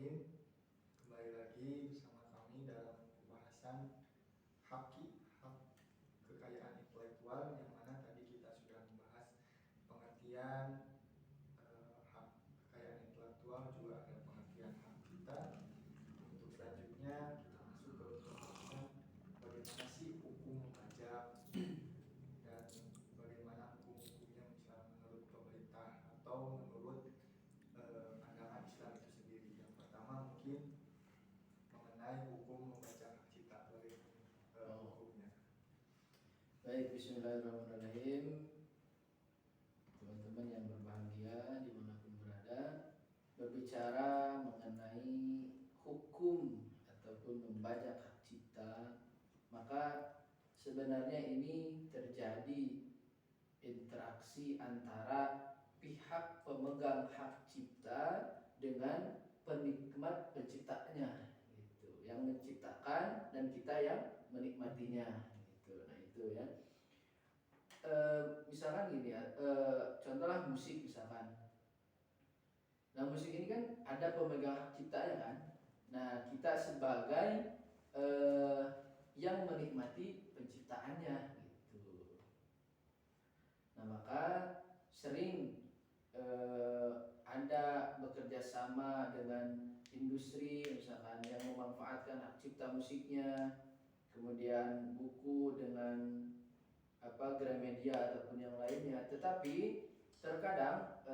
Bismillahirrahmanirrahim. Kembali lagi bersama kami dalam pembahasan hak kekayaan intelektual, yang mana tadi kita sudah membahas pengertian hak kekayaan intelektual, juga ada pengertian hak kita. Untuk selanjutnya kita masuk ke pembahasan bagaimana sih hukum pajak dan bagaimana hukum-hukumnya, misalnya menurut pemerintah atau menurut pandangan Islam itu sendiri. Yang pertama mungkin mengenai hukum membaca hak cipta, bagaimana hukumnya. Baik, bismillahirrahmanirrahim. Teman-teman yang berbahagia dimanapun berada, berbicara mengenai hukum ataupun membajak hak cipta, maka sebenarnya ini terjadi interaksi antara pihak pemegang hak cipta dengan penikmat penciptanya, gitu, yang menciptakan dan kita yang menikmatinya, gitu. Nah itu ya. Misalkan gini ya, contohlah musik misalkan. Nah musik ini kan ada pemegang hak ciptanya kan. Nah kita sebagai yang menikmati penciptaannya, gitu. Nah maka sering Anda bekerja sama dengan industri misalkan yang memanfaatkan hak cipta musiknya, kemudian buku dengan Gramedia ataupun yang lainnya. Tetapi terkadang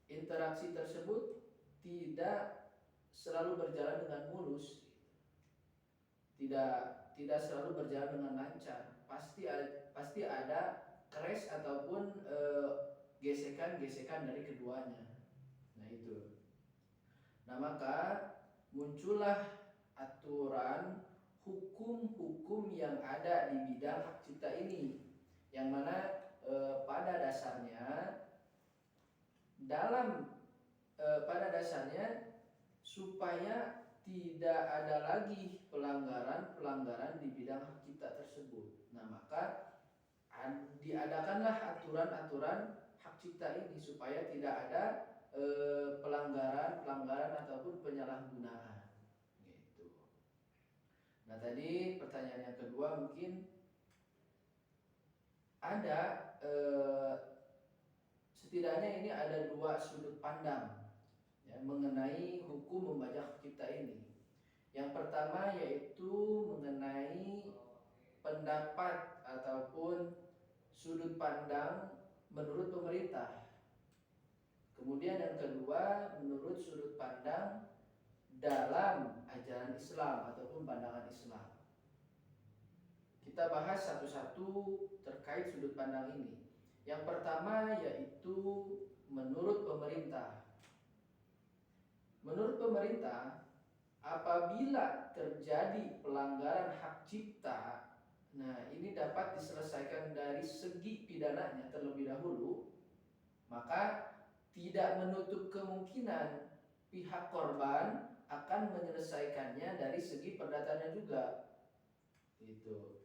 interaksi tersebut tidak selalu berjalan dengan mulus, tidak selalu berjalan dengan lancar. Pasti ada crash ataupun gesekan-gesekan dari keduanya. Nah itu. Nah maka muncullah aturan hukum-hukum yang ada di bidang hak cipta ini, yang mana pada dasarnya supaya tidak ada lagi pelanggaran di bidang hak cipta tersebut. Nah maka diadakanlah aturan-aturan hak cipta ini supaya tidak ada pelanggaran ataupun penyalahgunaan, gitu. Nah tadi pertanyaan yang kedua, mungkin ada setidaknya ini ada dua sudut pandang ya, mengenai hukum membajak hak cipta ini. Yang pertama yaitu mengenai pendapat ataupun sudut pandang menurut pemerintah. Kemudian yang kedua menurut sudut pandang dalam ajaran Islam ataupun pandangan Islam. Kita bahas satu-satu terkait sudut pandang ini. Yang pertama yaitu menurut pemerintah. Menurut pemerintah, apabila terjadi pelanggaran hak cipta, nah ini dapat diselesaikan dari segi pidananya terlebih dahulu, maka tidak menutup kemungkinan pihak korban akan menyelesaikannya dari segi perdatanya juga, gitu.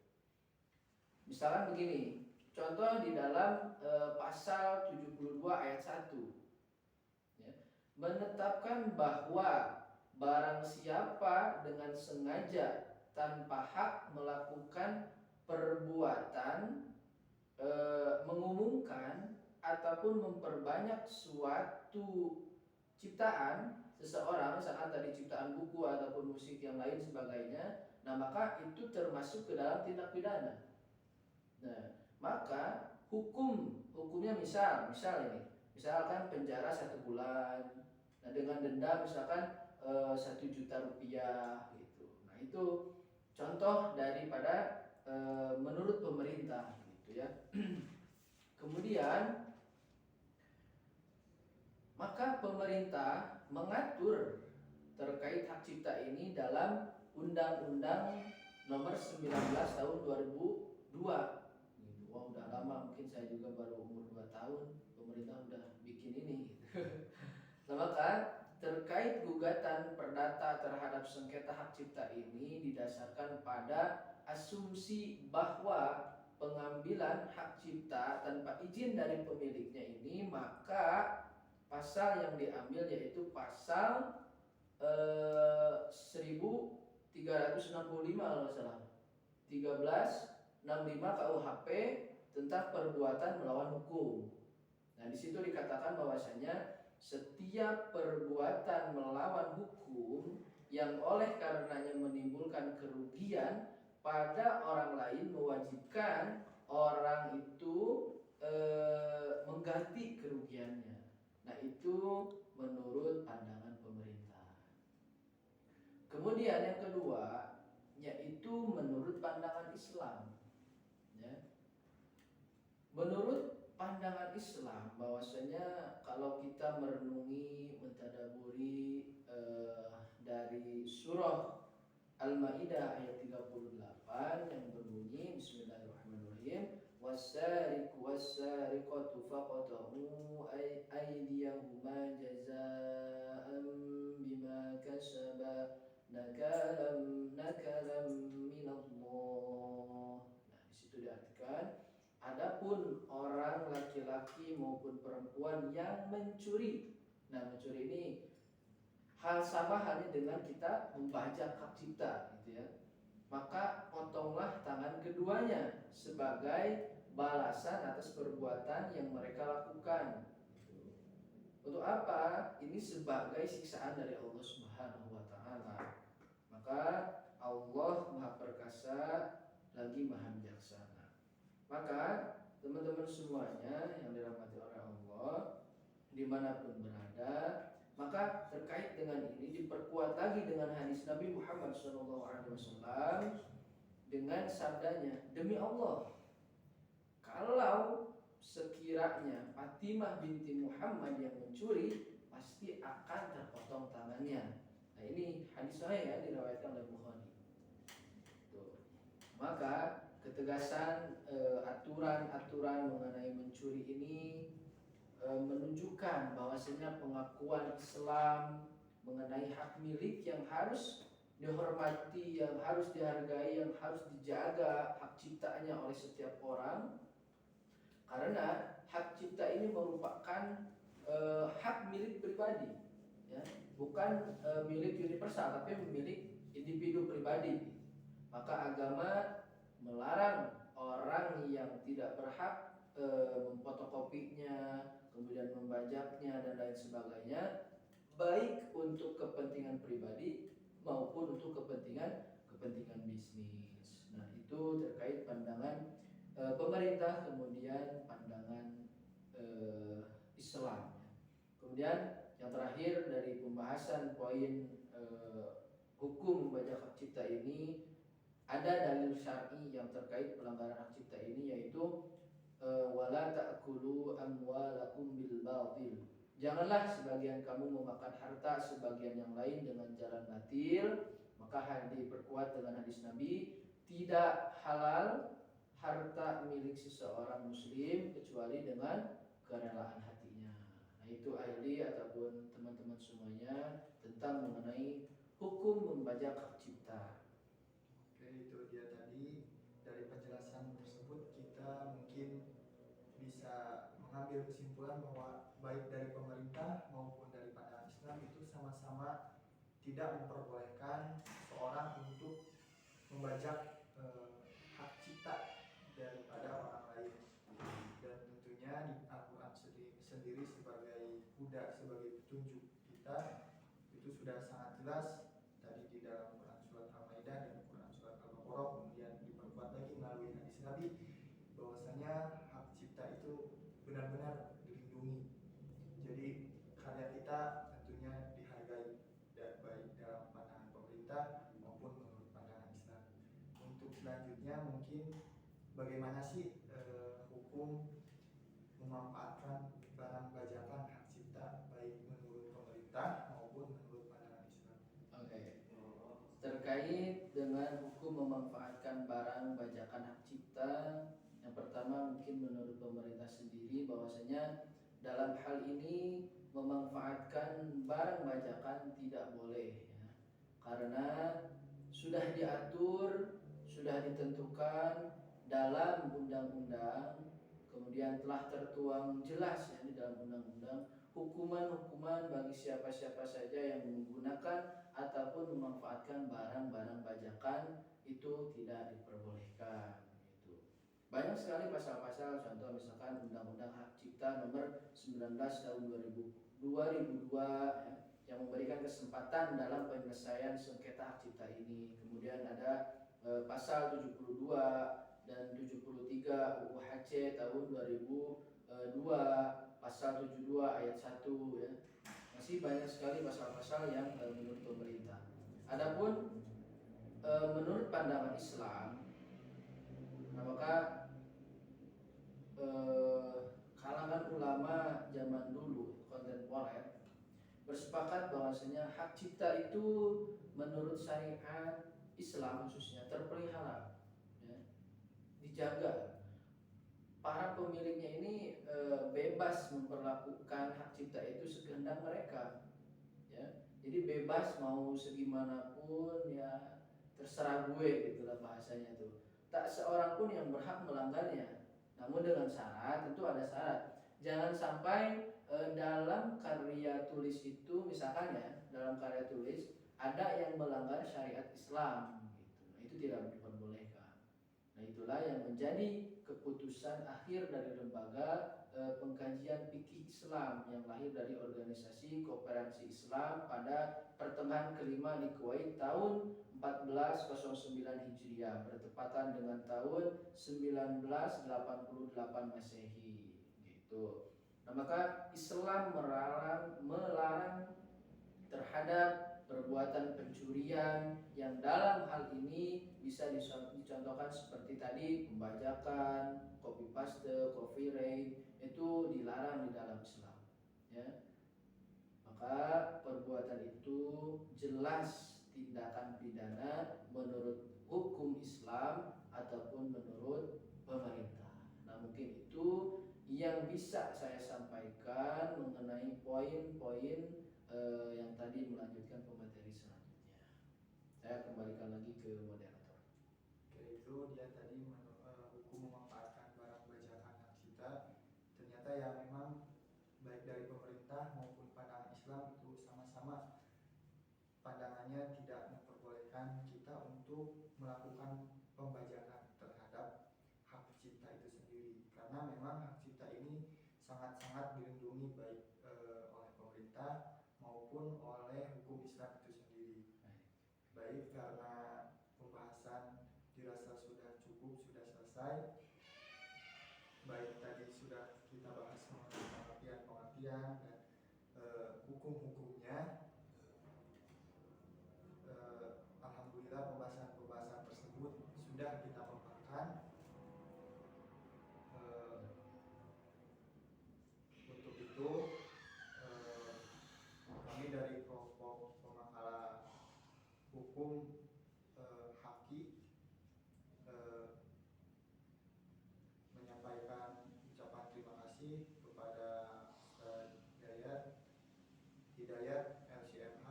Misalkan begini, contoh di dalam pasal 72 ayat 1 ya, menetapkan bahwa barang siapa dengan sengaja tanpa hak melakukan perbuatan mengumumkan ataupun memperbanyak suatu ciptaan seseorang, misalkan tadi ciptaan buku ataupun musik yang lain sebagainya, nah maka itu termasuk ke dalam tindak pidana. Nah maka hukumnya misalkan penjara 1 bulan, nah dengan denda misalkan 1 juta rupiah, gitu. Nah itu contoh daripada menurut pemerintah, gitu ya. Kemudian maka pemerintah mengatur terkait hak cipta ini dalam Undang-Undang Nomor 19 Tahun 2002. Gitu. Wah udah lama, mungkin saya juga baru umur 2 tahun, pemerintah udah bikin ini, gitu. Nah maka terkait gugatan perdata terhadap sengketa hak cipta ini didasarkan pada asumsi bahwa pengambilan hak cipta tanpa izin dari pemiliknya ini, maka pasal yang diambil yaitu pasal 1365 kalau nggak salah, 1365 KUHP tentang perbuatan melawan hukum. Nah, di situ dikatakan bahwasanya setiap perbuatan melawan hukum yang oleh karenanya menimbulkan kerugian pada orang lain mewajibkan orang itu mengganti kerugiannya. Nah, itu menurut pandangan pemerintah. Kemudian yang kedua yaitu menurut pandangan Islam. Ya. Menurut pandangan Islam bahwasanya kalau kita merenungi, mentadaburi dari surah Al-Maidah ayat 38 yang berbunyi Bismillahirrahmanirrahim, wassariqu wassariqatu faqta'u aydiyahuma jazaa'an bima kasaba nakalam minallah. Nah, di situ diartikan, adapun orang laki-laki maupun perempuan yang mencuri. Nah, mencuri ini hal sama halnya dengan kita membajak hak cipta, gitu ya. Maka potonglah tangan keduanya sebagai balasan atas perbuatan yang mereka lakukan. Untuk apa? Ini sebagai siksaan dari Allah Subhanahu wa taala. Maka Allah Maha Perkasa lagi Maha Bijaksana. Maka teman-teman semuanya yang dirahmati oleh Allah dimanapun berada, maka terkait dengan ini diperkuat lagi dengan hadis Nabi Muhammad SAW dengan sabdanya, demi Allah, kalau sekiranya Fatimah binti Muhammad yang mencuri, pasti akan terpotong tangannya. Nah, ini hadis sahih ya, diriwayatkan oleh Bukhari. Tuh. Maka ketegasan aturan-aturan mengenai mencuri ini menunjukkan bahwasanya pengakuan Islam mengenai hak milik yang harus dihormati, yang harus dihargai, yang harus dijaga hak ciptanya oleh setiap orang. Karena hak cipta ini merupakan hak milik pribadi, ya, bukan milik universal, tapi milik individu pribadi. Maka agama melarang orang yang tidak berhak memfotokopinya, kemudian membajaknya dan lain sebagainya, baik untuk kepentingan pribadi maupun untuk kepentingan bisnis. Nah, itu terkait pandangan pemerintah, kemudian pandangan Islam. Kemudian yang terakhir dari pembahasan poin hukum membajak hak cipta ini, ada dalil syar'i yang terkait pelanggaran hak cipta ini, yaitu wala ta'kulu amwalakum bil batil. Janganlah sebagian kamu memakan harta sebagian yang lain dengan jalan batil. Maka diperkuat dengan hadis Nabi, tidak halal harta milik seseorang muslim kecuali dengan kerelaan hatinya. Nah, itu ahli ataupun teman-teman semuanya tentang mengenai hukum membajak hak cipta. Oke, itu dia tadi. Dari penjelasan tersebut kita mungkin bisa mengambil kesimpulan bahwa baik dari pemerintah maupun dari pandangan Islam itu sama-sama tidak memperbolehkan seorang untuk membajak hak cipta daripada orang lain. Dan tentunya di Al-Quran sendiri sebagai huda, sebagai petunjuk kita, itu sudah sangat jelas tadi di dalam Quran surat Al-Maidah dan Quran surat Al-Baqarah, kemudian diperkuat lagi melalui hadis Nabi bahwasanya hak cipta itu benar-benar dilindungi. Jadi karya kita tentunya dihargai, dan baik dalam pandangan pemerintah maupun menurut pandangan Islam. Untuk selanjutnya mungkin bagaimana sih hukum memanfaatkan barang bajakan hak cipta baik menurut pemerintah maupun menurut pandangan Islam? Oke. Terkait dengan hukum memanfaatkan barang bajakan hak cipta, yang pertama mungkin menurut pemerintah sendiri bahwasanya dalam hal ini memanfaatkan barang bajakan tidak boleh, ya. Karena sudah diatur, sudah ditentukan dalam undang-undang, kemudian telah tertuang jelas ya di dalam undang-undang, hukuman-hukuman bagi siapa-siapa saja yang menggunakan ataupun memanfaatkan barang-barang bajakan itu tidak diperbolehkan gitu. Banyak sekali pasal-pasal, contoh misalkan Undang-Undang Hak Cipta nomor 19 tahun 2002 ya, yang memberikan kesempatan dalam penyelesaian sengketa hak cipta ini. Kemudian ada pasal 72 dan 73 UU HC tahun 2002, pasal 72 ayat 1 ya. Masih banyak sekali pasal-pasal yang menurut pemerintah. Adapun menurut pandangan Islam, nah maka kalangan ulama zaman dulu kontemporer bersepakat bahwasanya hak cipta itu menurut syariat Islam khususnya terpelihara, ya, dijaga. Para pemiliknya ini bebas memperlakukan hak cipta itu sekehendak mereka, ya. Jadi bebas mau segimanapun ya terserah gue, gitulah bahasanya tuh. Tak seorang pun yang berhak melanggarnya. Namun dengan syarat, tentu ada syarat. Jangan sampai dalam karya tulis itu misalkan ya, dalam karya tulis ada yang melanggar syariat Islam gitu. Nah, itu tidak diperbolehkan. Nah, itulah yang menjadi keputusan akhir dari lembaga pengkajian fikih Islam yang lahir dari organisasi Kooperasi Islam pada pertengahan kelima di Kuwait tahun 1409 Hijriah bertepatan dengan tahun 1988 Masehi gitu. Nah, maka Islam melarang terhadap perbuatan pencurian yang dalam hal ini bisa dicontohkan seperti tadi pembajakan, copy paste, copyright, itu dilarang di dalam Islam ya. Maka perbuatan itu jelas tindakan pidana menurut hukum Islam ataupun menurut pemerintah. Nah, mungkin itu yang bisa saya sampaikan mengenai poin-poin yang tadi melanjutkan pemateri selanjutnya. Saya kembalikan lagi ke moderator. Oke, itu dia tadi hukum memanfaatkan barang bajakan hak cipta. Ternyata ya memang baik dari pemerintah maupun pandangan Islam itu sama-sama pandangannya tidak memperbolehkan kita untuk melakukan pembajakan terhadap hak cipta itu sendiri, karena memang hak cipta ini sangat-sangat dilindungi baik oleh pemerintah maupun oleh hukum Islam itu sendiri. Baik, karena pembahasan dirasa sudah cukup, sudah selesai. Baik, tadi sudah kita bahas mengenai pengertian-pengertian dan hukum-hukumnya. Alhamdulillah pembahasan-pembahasan tersebut sudah kita paparkan. Untuk itu kami dari kelompok pemakalah hukum Haki menyampaikan ucapan terima kasih kepada Ustaz Hidayat LCMH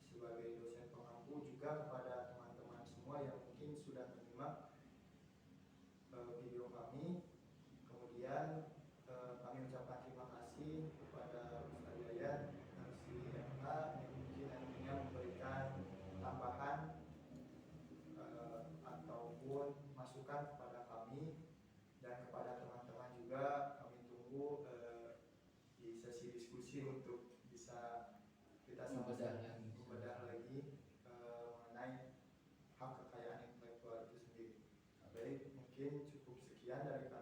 sebagai dosen pengampu, juga kepada teman-teman semua yang mungkin sudah menyimak video kami. Kemudian kami ucapkan terima kasih kepada Ustaz Hidayat LCMH yang mungkin nantinya memberikan tambahan ataupun masukan kepada kami, dan kepada teman-teman juga kami tunggu di sesi diskusi untuk bisa kita sama-sama membedah lagi mengenai hak kekayaan intelektual itu sendiri. Baik, mungkin cukup sekian dari